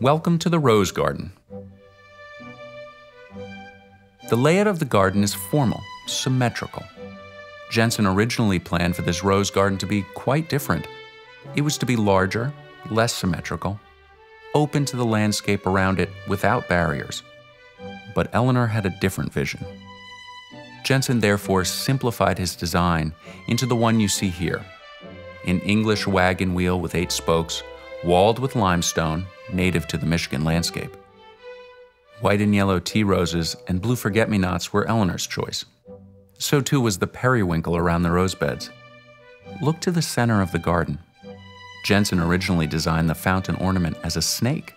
Welcome to the Rose Garden. The layout of the garden is formal, symmetrical. Jensen originally planned for this rose garden to be quite different. It was to be larger, less symmetrical, open to the landscape around it without barriers. But Eleanor had a different vision. Jensen therefore simplified his design into the one you see here. An English wagon wheel with 8 spokes, walled with limestone, native to the Michigan landscape. White and yellow tea roses and blue forget-me-nots were Eleanor's choice. So too was the periwinkle around the rose beds. Look to the center of the garden. Jensen originally designed the fountain ornament as a snake,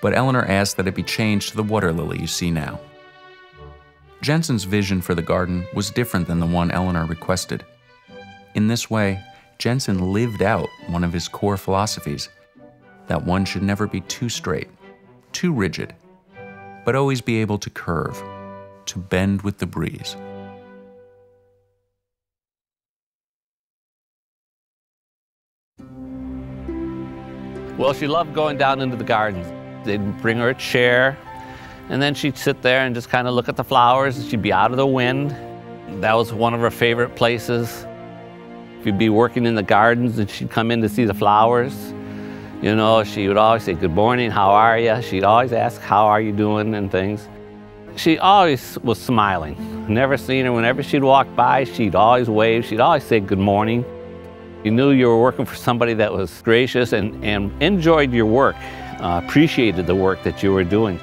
but Eleanor asked that it be changed to the water lily you see now. Jensen's vision for the garden was different than the one Eleanor requested. In this way, Jensen lived out one of his core philosophies, that one should never be too straight, too rigid, but always be able to curve, to bend with the breeze. Well, she loved going down into the garden. They'd bring her a chair, and then she'd sit there and just kind of look at the flowers, and she'd be out of the wind. That was one of her favorite places. She'd be working in the gardens, and she'd come in to see the flowers. You know, she would always say, "Good morning, how are you?" She'd always ask, "How are you doing?" and things. She always was smiling. Never seen her, whenever she'd walk by, she'd always wave. She'd always say, "Good morning." You knew you were working for somebody that was gracious and enjoyed your work, appreciated the work that you were doing.